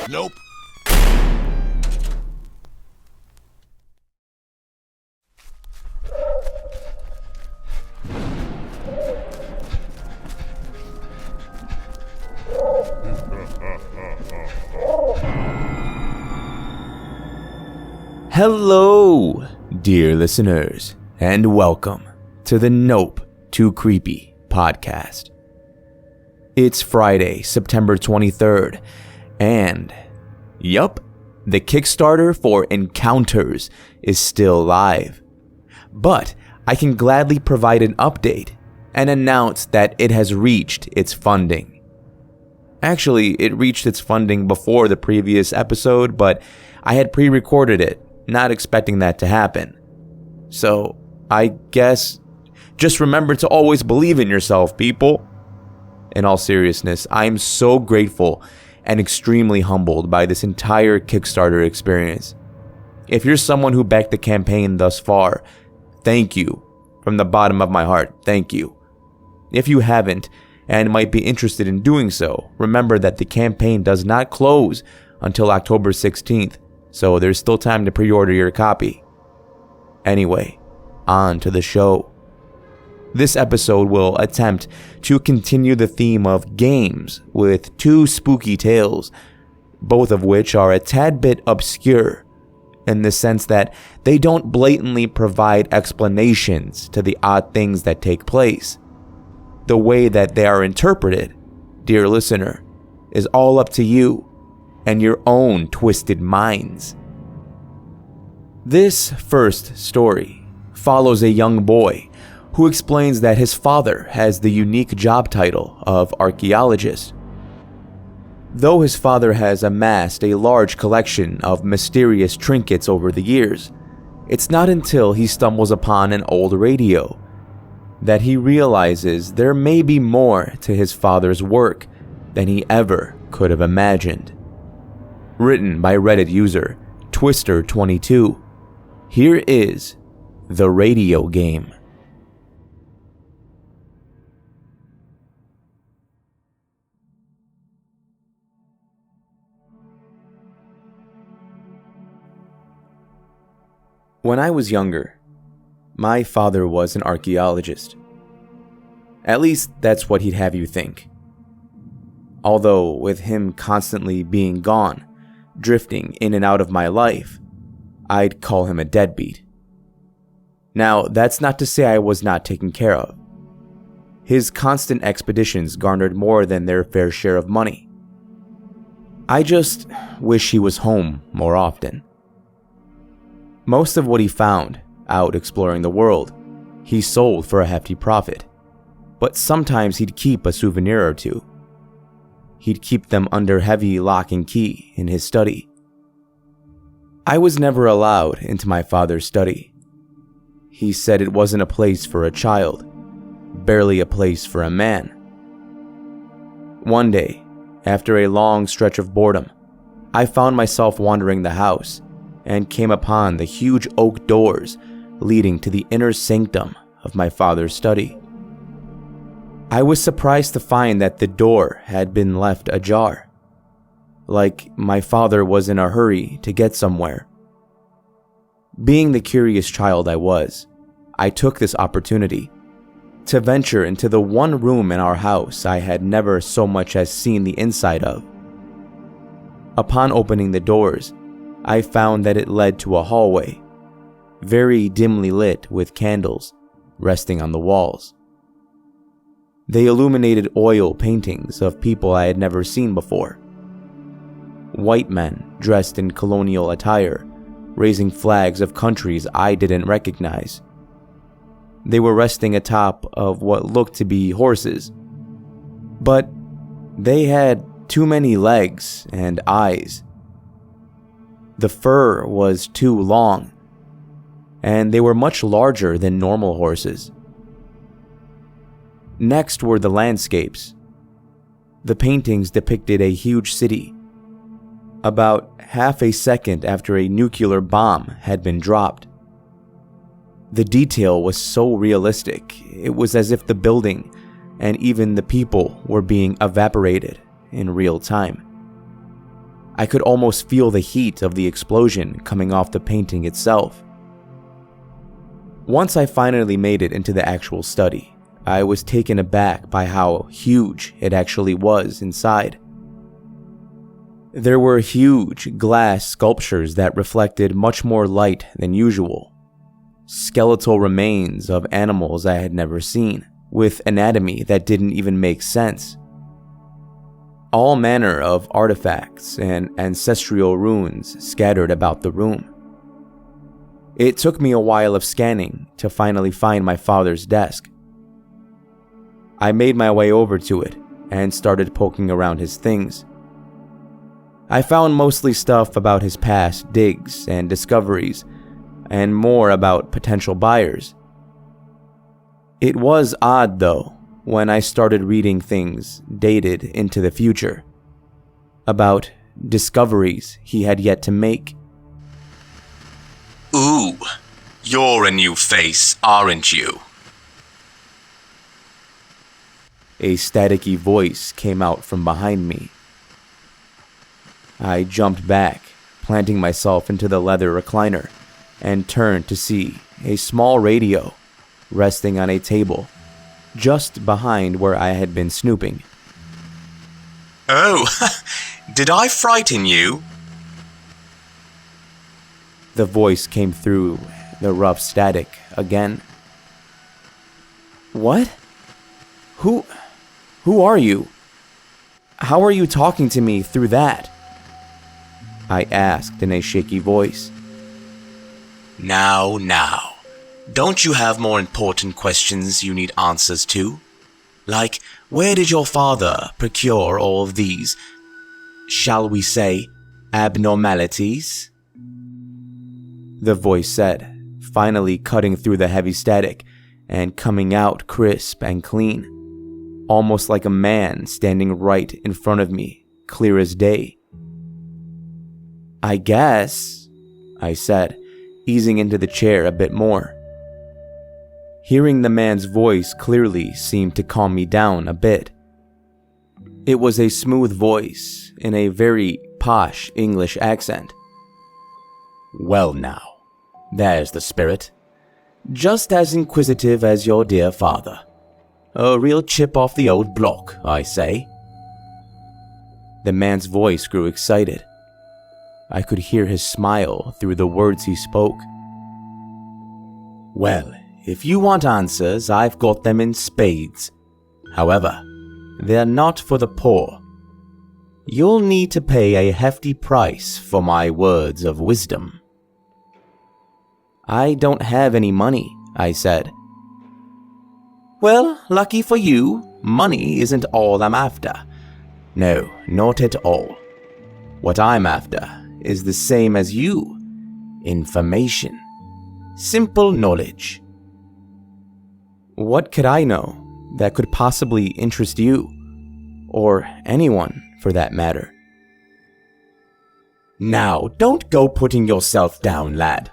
Nope. Hello, dear listeners, and welcome to the Nope Too Creepy podcast. It's Friday, September 23rd, and yup, the Kickstarter for Encounters is still live. But I can gladly provide an update and announce that it has reached its funding. Actually, it reached its funding before the previous episode, but I had pre-recorded it, not expecting that to happen. So, I guess, just remember to always believe in yourself, people. In all seriousness, I am so grateful and extremely humbled by this entire Kickstarter experience. If you're someone who backed the campaign thus far, thank you. From the bottom of my heart, thank you. If you haven't, and might be interested in doing so, remember that the campaign does not close until October 16th. So there's still time to pre-order your copy. Anyway, on to the show. This episode will attempt to continue the theme of games with two spooky tales, both of which are a tad bit obscure in the sense that they don't blatantly provide explanations to the odd things that take place. The way that they are interpreted, dear listener, is all up to you and your own twisted minds. This first story follows a young boy who explains that his father has the unique job title of archaeologist. Though his father has amassed a large collection of mysterious trinkets over the years, it's not until he stumbles upon an old radio that he realizes there may be more to his father's work than he ever could have imagined. Written by Reddit user Twister22, here is The Radio Game. When I was younger, my father was an archaeologist. At least that's what he'd have you think. Although with him constantly being gone, drifting in and out of my life, I'd call him a deadbeat. Now, that's not to say I was not taken care of. His constant expeditions garnered more than their fair share of money. I just wish he was home more often. Most of what he found, out exploring the world, he sold for a hefty profit. But sometimes he'd keep a souvenir or two. He'd keep them under heavy lock and key in his study. I was never allowed into my father's study. He said it wasn't a place for a child, barely a place for a man. One day, after a long stretch of boredom, I found myself wandering the house and came upon the huge oak doors leading to the inner sanctum of my father's study. I was surprised to find that the door had been left ajar, like my father was in a hurry to get somewhere. Being the curious child I was, I took this opportunity to venture into the one room in our house I had never so much as seen the inside of. Upon opening the doors, I found that it led to a hallway, very dimly lit with candles resting on the walls. They illuminated oil paintings of people I had never seen before. White men dressed in colonial attire, raising flags of countries I didn't recognize. They were resting atop of what looked to be horses, but they had too many legs and eyes. The fur was too long, and they were much larger than normal horses. Next were the landscapes. The paintings depicted a huge city, about half a second after a nuclear bomb had been dropped. The detail was so realistic, it was as if the building and even the people were being evaporated in real time. I could almost feel the heat of the explosion coming off the painting itself. Once I finally made it into the actual study, I was taken aback by how huge it actually was inside. There were huge glass sculptures that reflected much more light than usual. Skeletal remains of animals I had never seen, with anatomy that didn't even make sense. All manner of artifacts and ancestral runes scattered about the room. It took me a while of scanning to finally find my father's desk. I made my way over to it and started poking around his things. I found mostly stuff about his past digs and discoveries, and more about potential buyers. It was odd, though, when I started reading things dated into the future, about discoveries he had yet to make. Ooh, you're a new face, aren't you? A staticky voice came out from behind me. I jumped back, planting myself into the leather recliner, and turned to see a small radio resting on a table just behind where I had been snooping. Oh, did I frighten you? The voice came through the rough static again. What? Who are you? How are you talking to me through that? I asked in a shaky voice. Now. Don't you have more important questions you need answers to? Like, where did your father procure all of these, shall we say, abnormalities? The voice said, finally cutting through the heavy static and coming out crisp and clean, almost like a man standing right in front of me, clear as day. I guess, I said, easing into the chair a bit more. Hearing the man's voice clearly seemed to calm me down a bit. It was a smooth voice in a very posh English accent. Well now, there's the spirit. Just as inquisitive as your dear father. A real chip off the old block, I say. The man's voice grew excited. I could hear his smile through the words he spoke. Well, if you want answers, I've got them in spades. However, they're not for the poor. You'll need to pay a hefty price for my words of wisdom. I don't have any money, I said. Well, lucky for you, money isn't all I'm after. No, not at all. What I'm after is the same as you. Information. Simple knowledge. What could I know that could possibly interest you? Or anyone, for that matter? Now, don't go putting yourself down, lad.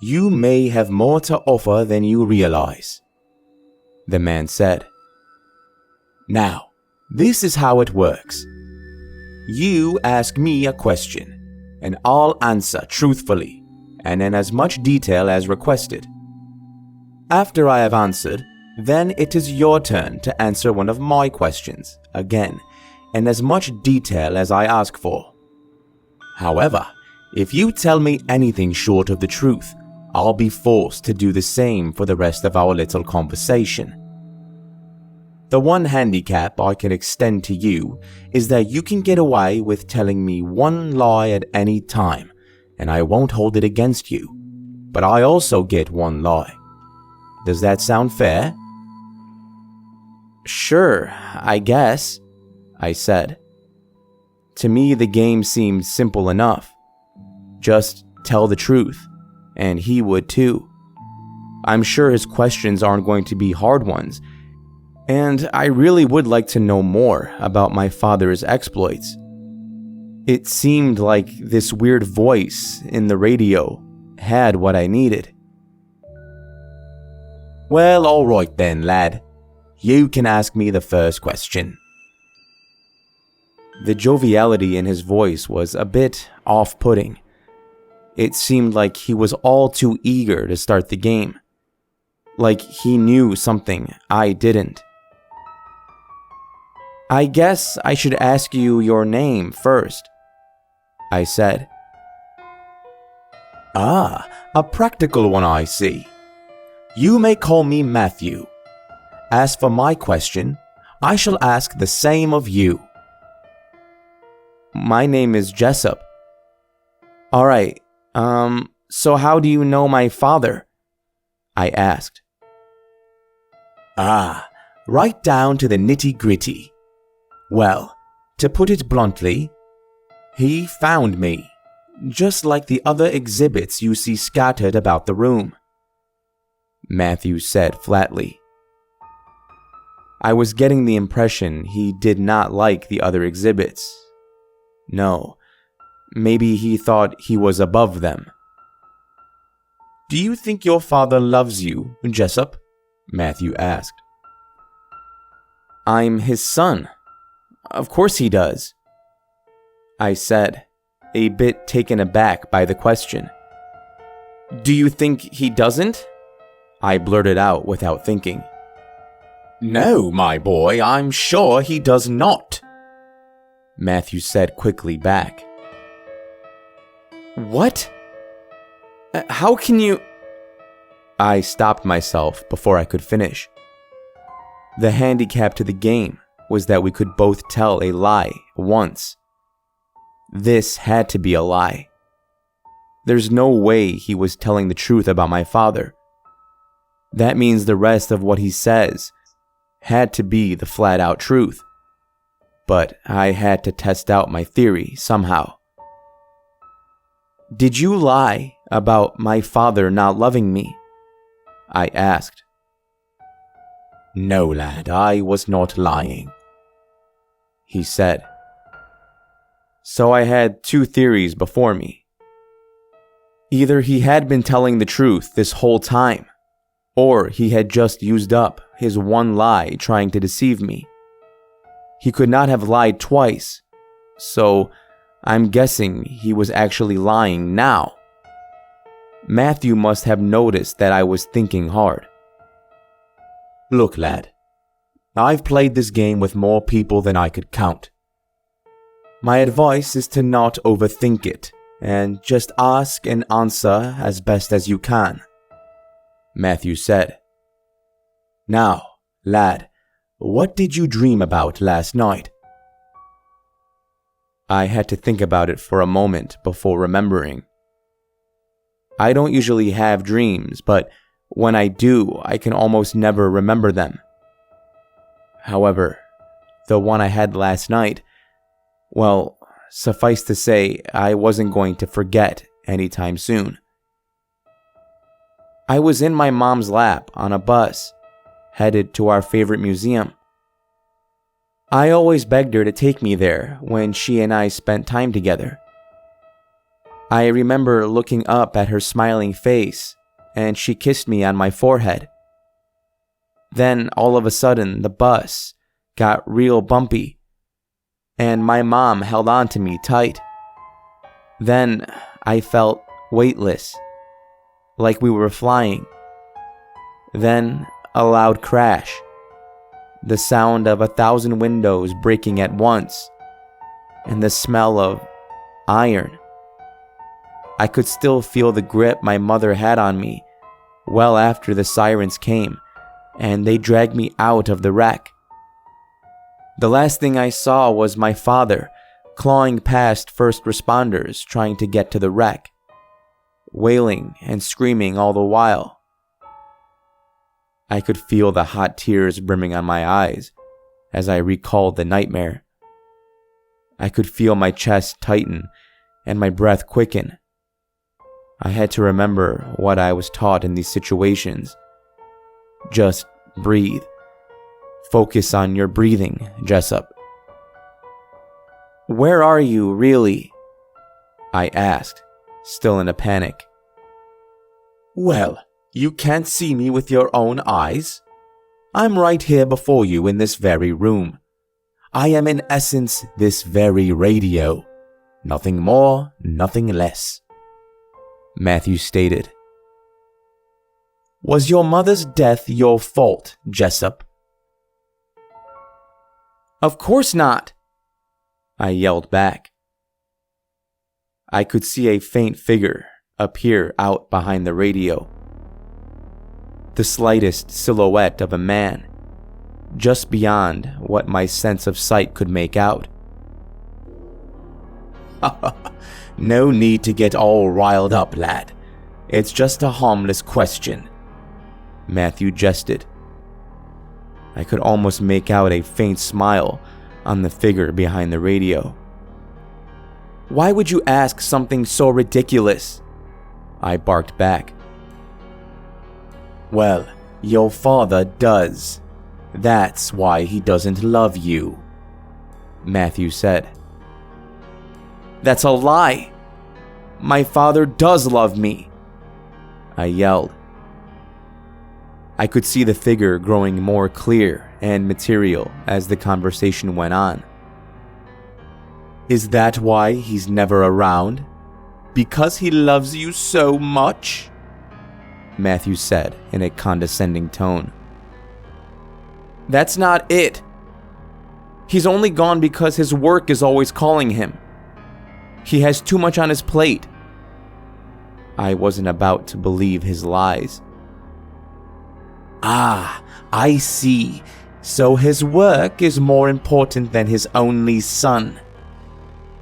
You may have more to offer than you realize, the man said. Now, this is how it works. You ask me a question, and I'll answer truthfully, and in as much detail as requested. After I have answered, then it is your turn to answer one of my questions, again, in as much detail as I ask for. However, if you tell me anything short of the truth, I'll be forced to do the same for the rest of our little conversation. The one handicap I can extend to you is that you can get away with telling me one lie at any time, and I won't hold it against you. But I also get one lie. Does that sound fair? Sure, I guess, I said. To me, the game seemed simple enough. Just tell the truth, and he would too. I'm sure his questions aren't going to be hard ones, and I really would like to know more about my father's exploits. It seemed like this weird voice in the radio had what I needed. Well, all right then, lad. You can ask me the first question. The joviality in his voice was a bit off-putting. It seemed like he was all too eager to start the game. Like he knew something I didn't. "I guess I should ask you your name first," I said. "Ah, a practical one, I see. You may call me Matthew. As for my question, I shall ask the same of you." "My name is Jessup." "Alright, so how do you know my father?" I asked. "Ah, right down to the nitty-gritty. Well, to put it bluntly, he found me, just like the other exhibits you see scattered about the room," Matthew said flatly. I was getting the impression he did not like the other exhibits. No, maybe he thought he was above them. "Do you think your father loves you, Jessup?" Matthew asked. "I'm his son. Of course he does," I said, a bit taken aback by the question. "Do you think he doesn't?" I blurted out without thinking. "No, my boy, I'm sure he does not," Matthew said quickly back. "What? How can you—" I stopped myself before I could finish. The handicap to the game was that we could both tell a lie once. This had to be a lie. There's no way he was telling the truth about my father. That means the rest of what he says had to be the flat-out truth. But I had to test out my theory somehow. "Did you lie about my father not loving me?" I asked. "No, lad, I was not lying," he said. So I had two theories before me. Either he had been telling the truth this whole time, or he had just used up his one lie trying to deceive me. He could not have lied twice, so I'm guessing he was actually lying now. Matthew must have noticed that I was thinking hard. "Look, lad, I've played this game with more people than I could count. My advice is to not overthink it and just ask and answer as best as you can," Matthew said. "Now, lad, what did you dream about last night?" I had to think about it for a moment before remembering. I don't usually have dreams, but when I do, I can almost never remember them. However, the one I had last night, well, suffice to say, I wasn't going to forget anytime soon. I was in my mom's lap on a bus, headed to our favorite museum. I always begged her to take me there when she and I spent time together. I remember looking up at her smiling face, and she kissed me on my forehead. Then, all of a sudden, the bus got real bumpy, and my mom held on to me tight. Then, I felt weightless, like we were flying. Then, a loud crash, the sound of 1,000 windows breaking at once, and the smell of iron. I could still feel the grip my mother had on me well after the sirens came, and they dragged me out of the wreck. The last thing I saw was my father clawing past first responders trying to get to the wreck, wailing and screaming all the while. I could feel the hot tears brimming on my eyes as I recalled the nightmare. I could feel my chest tighten and my breath quicken. I had to remember what I was taught in these situations. Just breathe. Focus on your breathing, Jessup. "Where are you, really?" I asked, still in a panic. "Well, you can't see me with your own eyes? I'm right here before you in this very room. I am in essence this very radio. Nothing more, nothing less," Matthew stated. "Was your mother's death your fault, Jessup?" "Of course not," I yelled back. I could see a faint figure appear out behind the radio. The slightest silhouette of a man, just beyond what my sense of sight could make out. "No need to get all riled up, lad. It's just a harmless question," Matthew jested. I could almost make out a faint smile on the figure behind the radio. "Why would you ask something so ridiculous?" I barked back. "Well, your father does. That's why he doesn't love you," Matthew said. "That's a lie! My father does love me!" I yelled. I could see the figure growing more clear and material as the conversation went on. "Is that why he's never around? Because he loves you so much?" Matthew said in a condescending tone. "That's not it. He's only gone because his work is always calling him. He has too much on his plate." I wasn't about to believe his lies. "Ah, I see. So his work is more important than his only son.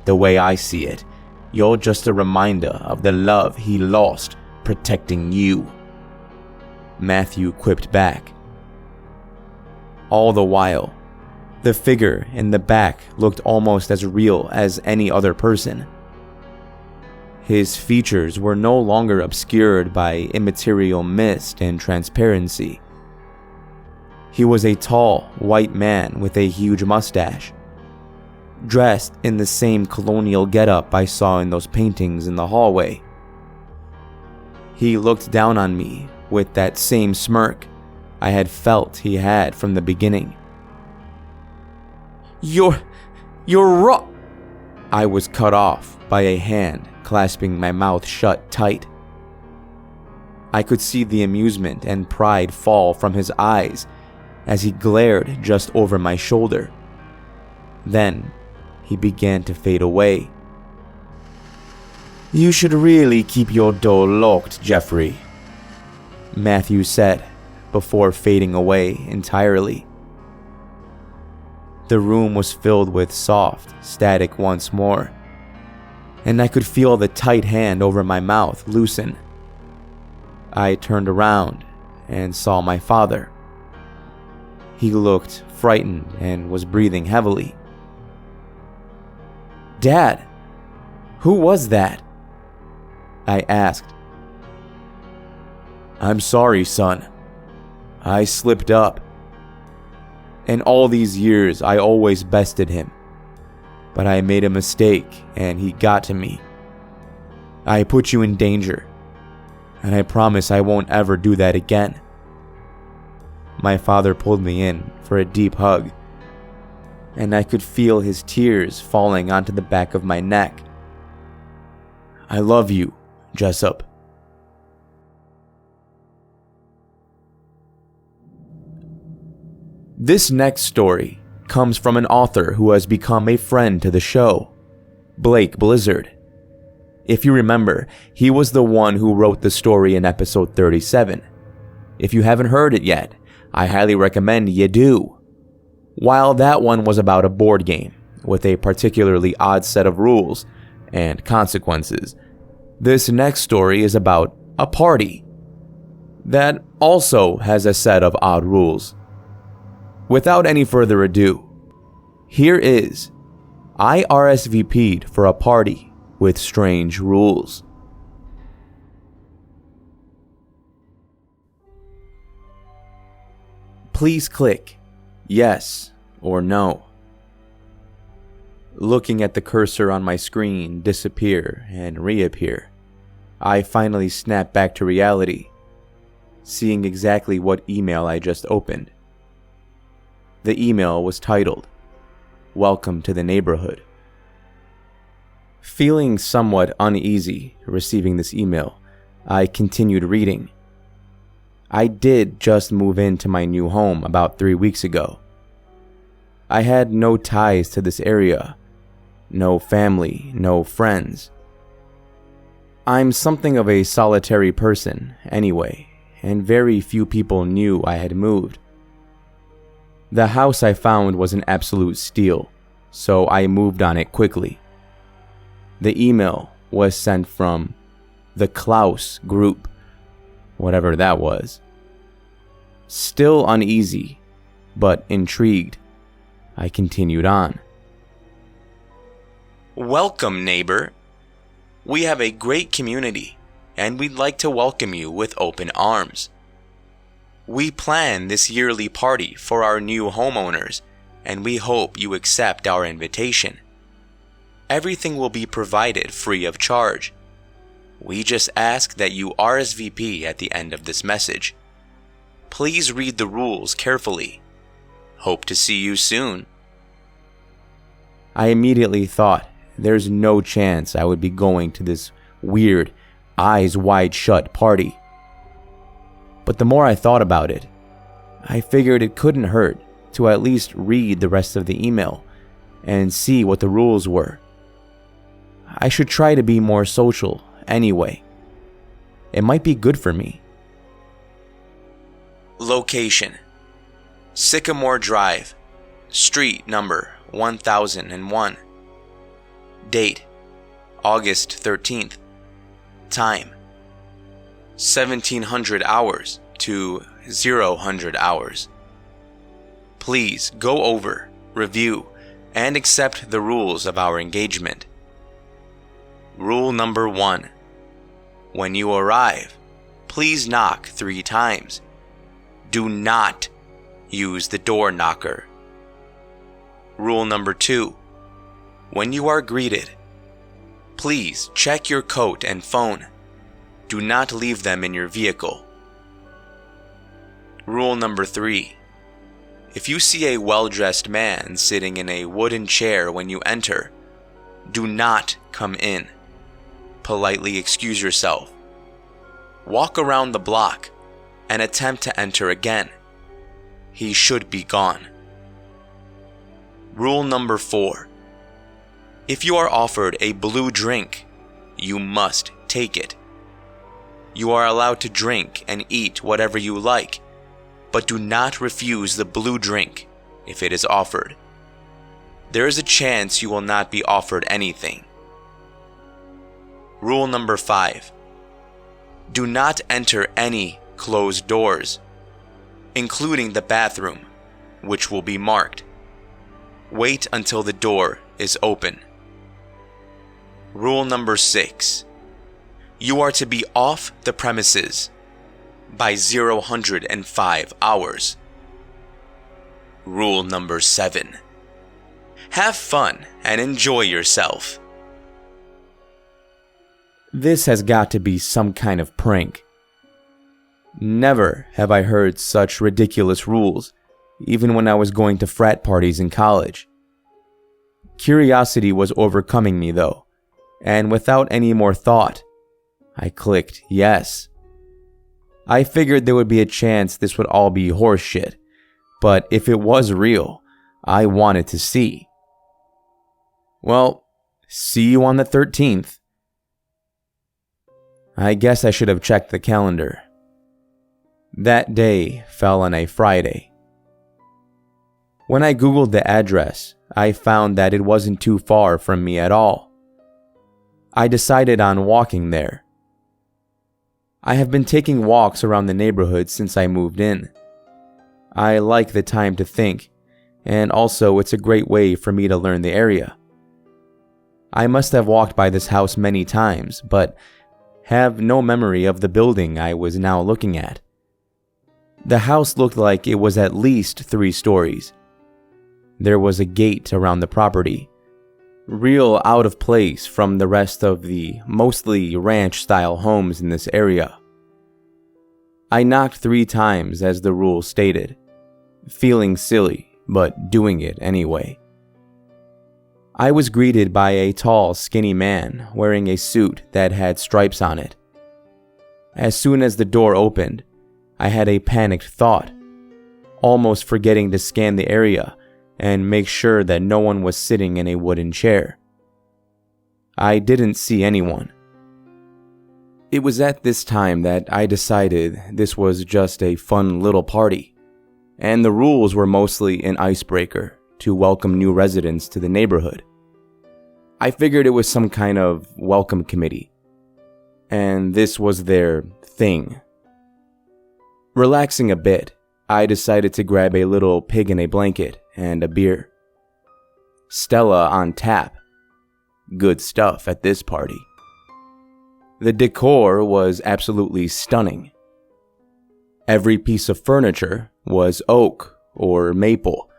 The way I see it, you're just a reminder of the love he lost protecting you," Matthew quipped back. All the while, the figure in the back looked almost as real as any other person. His features were no longer obscured by immaterial mist and transparency. He was a tall, white man with a huge mustache, dressed in the same colonial getup I saw in those paintings in the hallway. He looked down on me with that same smirk I had felt he had from the beginning. You're wrong. I was cut off by a hand clasping my mouth shut tight. I could see the amusement and pride fall from his eyes as he glared just over my shoulder. Then he began to fade away. "You should really keep your door locked, Jeffrey," Matthew said before fading away entirely. The room was filled with soft static once more, and I could feel the tight hand over my mouth loosen. I turned around and saw my father. He looked frightened and was breathing heavily. "Dad, who was that?" I asked. "I'm sorry, son. I slipped up. In all these years, I always bested him. But I made a mistake and he got to me. I put you in danger, and I promise I won't ever do that again." My father pulled me in for a deep hug, and I could feel his tears falling onto the back of my neck. "I love you, Jessup." This next story comes from an author who has become a friend to the show, Blake Blizzard. If you remember, he was the one who wrote the story in episode 37. If you haven't heard it yet, I highly recommend you do. While that one was about a board game with a particularly odd set of rules and consequences, this next story is about a party that also has a set of odd rules. Without any further ado, here is I RSVP'd for a party with strange rules. Please click yes or no. Looking at the cursor on my screen disappear and reappear, I finally snap back to reality, seeing exactly what email I just opened. The email was titled, welcome to the neighborhood. Feeling somewhat uneasy receiving this email, I continued reading. I did just move into my new home about 3 weeks ago. I had no ties to this area, no family, no friends. I'm something of a solitary person anyway, and very few people knew I had moved. The house I found was an absolute steal, so I moved on it quickly. The email was sent from the Klaus group, whatever that was. Still uneasy, but intrigued, I continued on. Welcome, neighbor. We have a great community, and we'd like to welcome you with open arms. We plan this yearly party for our new homeowners, and we hope you accept our invitation. Everything will be provided free of charge. We just ask that you RSVP at the end of this message. Please read the rules carefully. Hope to see you soon. I immediately thought there's no chance I would be going to this weird, eyes wide shut party. But the more I thought about it, I figured it couldn't hurt to at least read the rest of the email and see what the rules were. I should try to be more social anyway. It might be good for me. Location: Sycamore Drive, street number 1001. Date: August 13th. Time: 1700 hours to 0000 hours. Please go over, review, and accept the rules of our engagement. Rule number 1. When you arrive, please knock 3 times. Do not use the door knocker. Rule number 2. When you are greeted, please check your coat and phone. Do not leave them in your vehicle. Rule number 3. If you see a well-dressed man sitting in a wooden chair when you enter, do not come in. Politely excuse yourself. Walk around the block and attempt to enter again. He should be gone. Rule number 4. If you are offered a blue drink, you must take it. You are allowed to drink and eat whatever you like, but do not refuse the blue drink if it is offered. There is a chance you will not be offered anything. Rule number 5. Do not enter any closed doors, including the bathroom, which will be marked. Wait until the door is open. Rule number 6. You are to be off the premises by 0105 hours. Rule number 7. Have fun and enjoy yourself. This has got to be some kind of prank. Never have I heard such ridiculous rules, even when I was going to frat parties in college. Curiosity was overcoming me though, and without any more thought, I clicked yes. I figured there would be a chance this would all be horseshit, but if it was real, I wanted to see. Well, see you on the 13th. I guess I should have checked the calendar. That day fell on a Friday. When I Googled the address, I found that it wasn't too far from me at all. I decided on walking there. I have been taking walks around the neighborhood since I moved in. I like the time to think, and also it's a great way for me to learn the area. I must have walked by this house many times, but have no memory of the building I was now looking at. The house looked like it was at least 3 stories. There was a gate around the property, real out of place from the rest of the mostly ranch-style homes in this area. I knocked 3 times as the rule stated, feeling silly, but doing it anyway. I was greeted by a tall, skinny man wearing a suit that had stripes on it. As soon as the door opened, I had a panicked thought, almost forgetting to scan the area and make sure that no one was sitting in a wooden chair. I didn't see anyone. It was at this time that I decided this was just a fun little party, and the rules were mostly an icebreaker to welcome new residents to the neighborhood. I figured it was some kind of welcome committee, and this was their thing. Relaxing a bit, I decided to grab a little pig in a blanket and a beer. Stella on tap. Good stuff at this party. The decor was absolutely stunning. Every piece of furniture was oak or maple,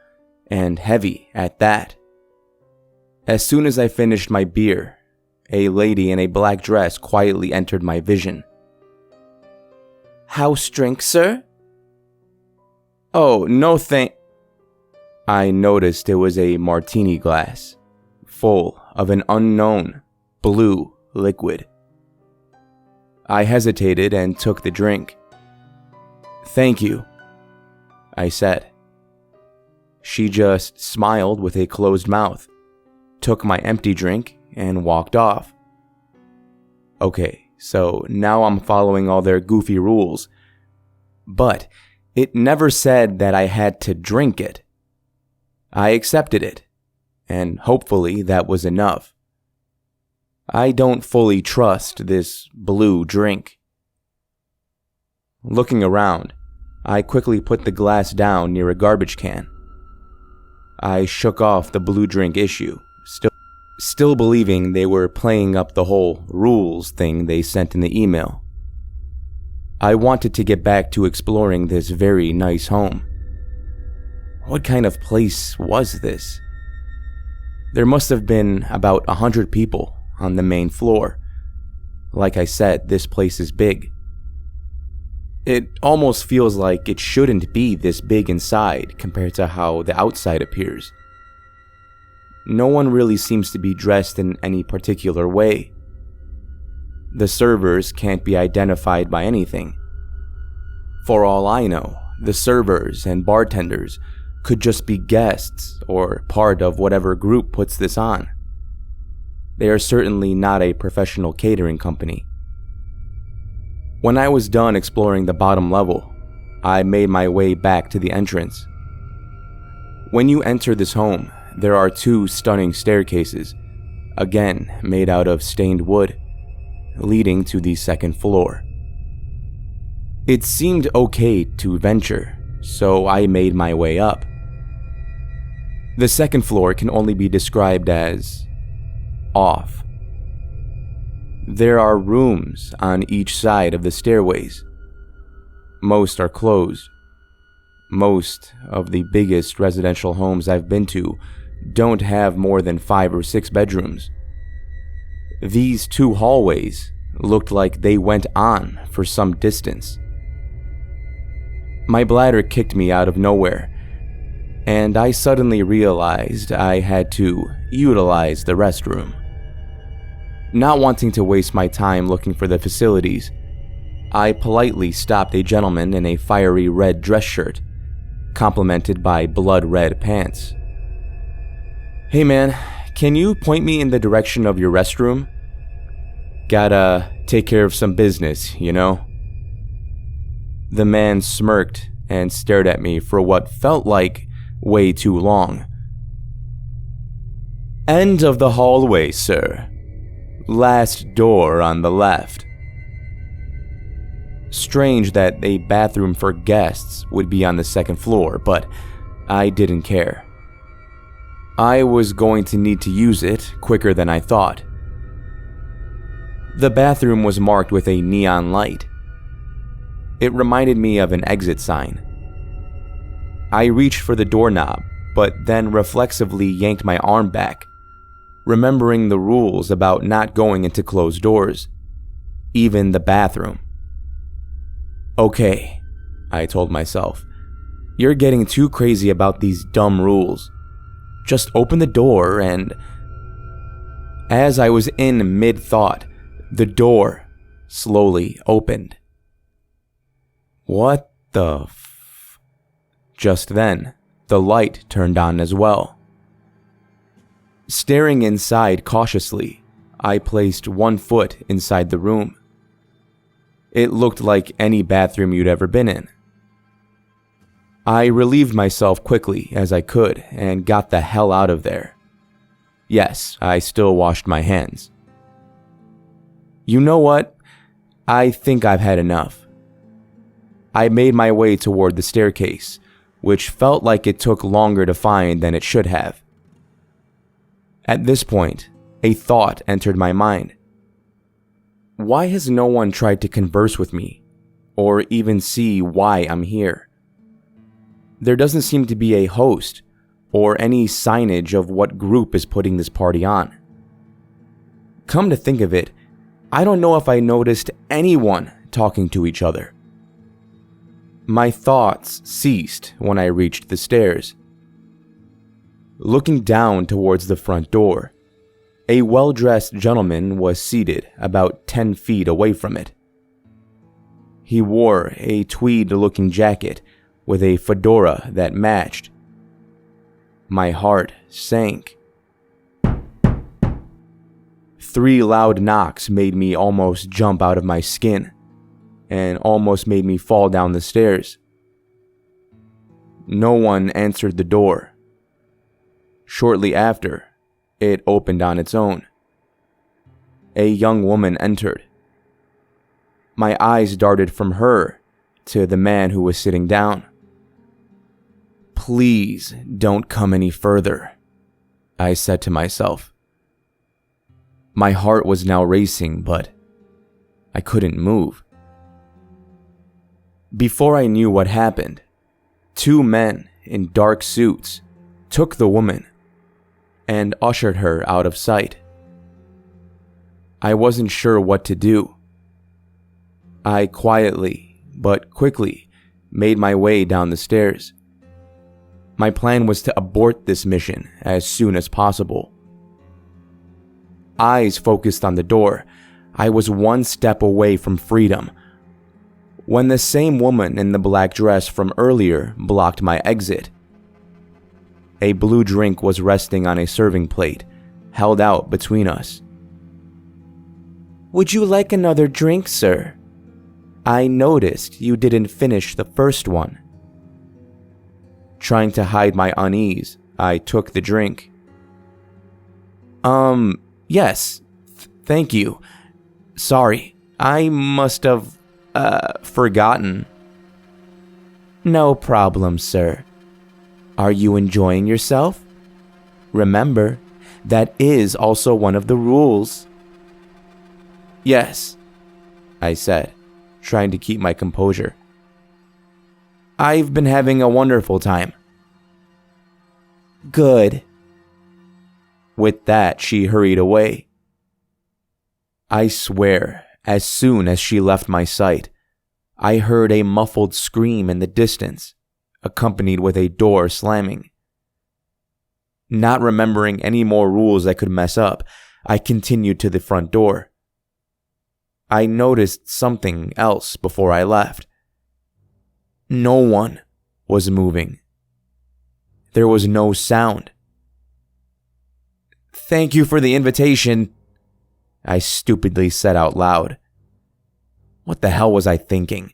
and heavy at that. As soon as I finished my beer, a lady in a black dress quietly entered my vision. "House drink, sir?" "Oh, no I noticed it was a martini glass, full of an unknown blue liquid. I hesitated and took the drink. "Thank you," I said. She just smiled with a closed mouth, took my empty drink, and walked off. Okay, so now I'm following all their goofy rules. But it never said that I had to drink it. I accepted it, and hopefully that was enough. I don't fully trust this blue drink. Looking around, I quickly put the glass down near a garbage can. I shook off the blue drink issue, still believing they were playing up the whole rules thing they sent in the email. I wanted to get back to exploring this very nice home. What kind of place was this? There must have been about 100 people on the main floor. Like I said, this place is big. It almost feels like it shouldn't be this big inside compared to how the outside appears. No one really seems to be dressed in any particular way. The servers can't be identified by anything. For all I know, the servers and bartenders could just be guests or part of whatever group puts this on. They are certainly not a professional catering company. When I was done exploring the bottom level, I made my way back to the entrance. When you enter this home, there are 2 stunning staircases, again made out of stained wood, leading to the second floor. It seemed okay to venture, so I made my way up. The second floor can only be described as off. There are rooms on each side of the stairways. Most are closed. Most of the biggest residential homes I've been to don't have more than 5 or 6 bedrooms. These 2 hallways looked like they went on for some distance. My bladder kicked me out of nowhere, and I suddenly realized I had to utilize the restroom. Not wanting to waste my time looking for the facilities, I politely stopped a gentleman in a fiery red dress shirt, complemented by blood red pants. "Hey man, can you point me in the direction of your restroom? Gotta take care of some business, you know?" The man smirked and stared at me for what felt like way too long. "End of the hallway, sir. Last door on the left." Strange that a bathroom for guests would be on the second floor, but I didn't care. I was going to need to use it quicker than I thought. The bathroom was marked with a neon light. It reminded me of an exit sign. I reached for the doorknob, but then reflexively yanked my arm back, remembering the rules about not going into closed doors, even the bathroom. "Okay," I told myself, "you're getting too crazy about these dumb rules. Just open the door and As I was in mid-thought, the door slowly opened. What the f... Just then, the light turned on as well. Staring inside cautiously, I placed one foot inside the room. It looked like any bathroom you'd ever been in. I relieved myself quickly as I could and got the hell out of there. Yes, I still washed my hands. You know what? I think I've had enough. I made my way toward the staircase, which felt like it took longer to find than it should have. At this point, a thought entered my mind. Why has no one tried to converse with me, or even see why I'm here? There doesn't seem to be a host, or any signage of what group is putting this party on. Come to think of it, I don't know if I noticed anyone talking to each other. My thoughts ceased when I reached the stairs. Looking down towards the front door, a well-dressed gentleman was seated about 10 feet away from it. He wore a tweed-looking jacket with a fedora that matched. My heart sank. 3 loud knocks made me almost jump out of my skin and almost made me fall down the stairs. No one answered the door. Shortly after, it opened on its own. A young woman entered. My eyes darted from her to the man who was sitting down. Please don't come any further, I said to myself. My heart was now racing, but I couldn't move. Before I knew what happened, 2 men in dark suits took the woman and ushered her out of sight. I wasn't sure what to do. I quietly, but quickly, made my way down the stairs. My plan was to abort this mission as soon as possible. Eyes focused on the door, I was 1 step away from freedom when the same woman in the black dress from earlier blocked my exit. A blue drink was resting on a serving plate, held out between us. Would you like another drink, sir? I noticed you didn't finish the first one. Trying to hide my unease, I took the drink. Yes, thank you. Sorry, I must have, forgotten. No problem, sir. Are you enjoying yourself? Remember, that is also one of the rules. Yes, I said, trying to keep my composure. I've been having a wonderful time. Good. With that, she hurried away. I swear, as soon as she left my sight, I heard a muffled scream in the distance, accompanied with a door slamming. Not remembering any more rules I could mess up, I continued to the front door. I noticed something else before I left. No one was moving. There was no sound. Thank you for the invitation, I stupidly said out loud. What the hell was I thinking?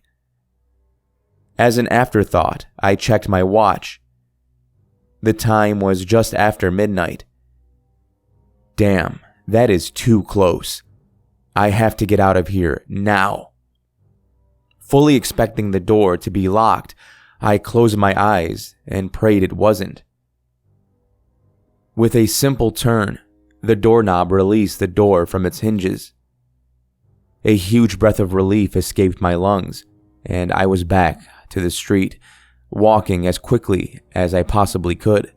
As an afterthought, I checked my watch. The time was just after midnight. Damn, that is too close. I have to get out of here now. Fully expecting the door to be locked, I closed my eyes and prayed it wasn't. With a simple turn, the doorknob released the door from its hinges. A huge breath of relief escaped my lungs, and I was back to the street, walking as quickly as I possibly could.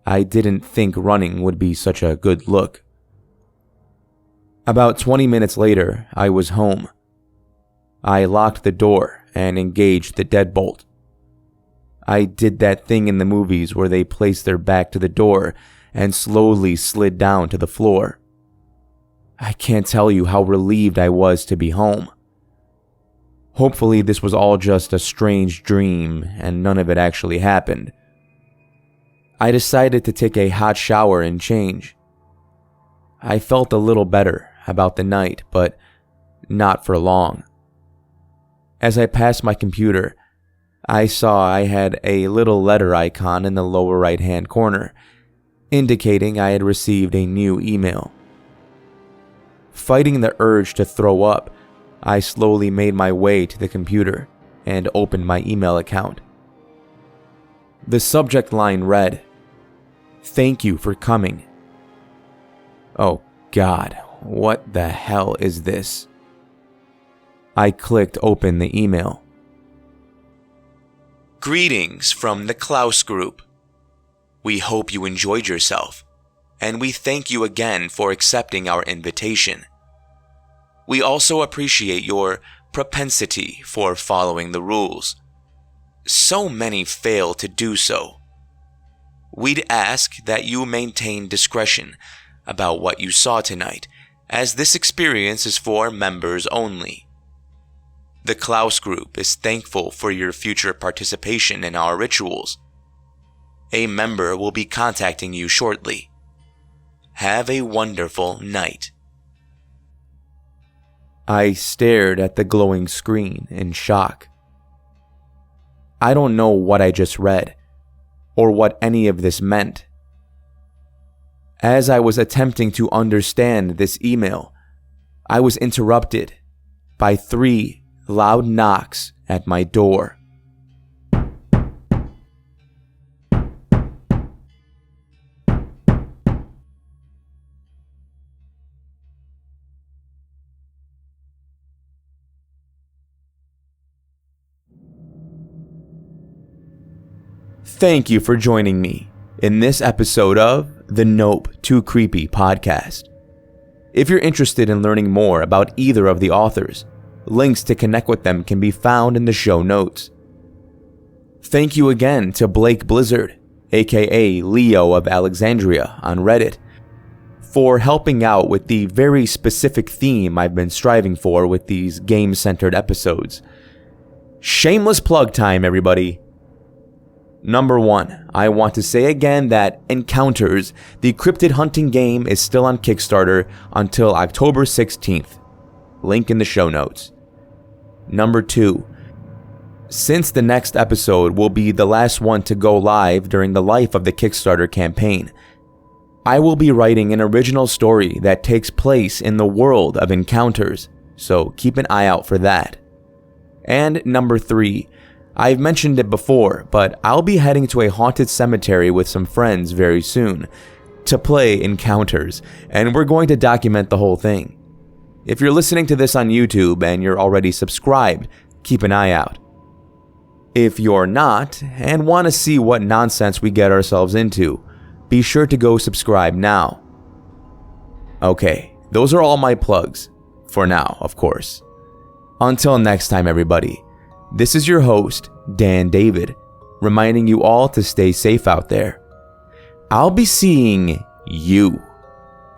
I didn't think running would be such a good look. About 20 minutes later, I was home. I locked the door and engaged the deadbolt. I did that thing in the movies where they place their back to the door and slowly slid down to the floor. I can't tell you how relieved I was to be home. Hopefully this was all just a strange dream and none of it actually happened. I decided to take a hot shower and change. I felt a little better about the night, but not for long. As I passed my computer, I saw I had a little letter icon in the lower right-hand corner, indicating I had received a new email. Fighting the urge to throw up, I slowly made my way to the computer and opened my email account. The subject line read, "Thank you for coming." Oh God, what the hell is this? I clicked open the email. Greetings from the Klaus Group. We hope you enjoyed yourself, and we thank you again for accepting our invitation. We also appreciate your propensity for following the rules. So many fail to do so. We'd ask that you maintain discretion about what you saw tonight, as this experience is for members only. The Klaus Group is thankful for your future participation in our rituals. A member will be contacting you shortly. Have a wonderful night. I stared at the glowing screen in shock. I don't know what I just read, or what any of this meant. As I was attempting to understand this email, I was interrupted by 3 loud knocks at my door. Thank you for joining me in this episode of the Nope Too Creepy podcast. If you're interested in learning more about either of the authors, links to connect with them can be found in the show notes. Thank you again to Blake Blizzard, aka Leo of Alexandria on Reddit, for helping out with the very specific theme I've been striving for with these game-centered episodes. Shameless plug time, everybody. Number 1, I want to say again that Encounters, the cryptid hunting game, is still on Kickstarter until October 16th. Link in the show notes. Number 2, since the next episode will be the last one to go live during the life of the Kickstarter campaign, I will be writing an original story that takes place in the world of Encounters, so keep an eye out for that. And number 3, I've mentioned it before, but I'll be heading to a haunted cemetery with some friends very soon to play Encounters, and we're going to document the whole thing. If you're listening to this on YouTube and you're already subscribed, keep an eye out. If you're not, and want to see what nonsense we get ourselves into, be sure to go subscribe now. Okay, those are all my plugs. For now, of course. Until next time, everybody. This is your host, Dan David, reminding you all to stay safe out there. I'll be seeing you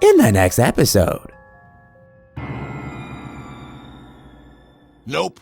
in the next episode. Nope.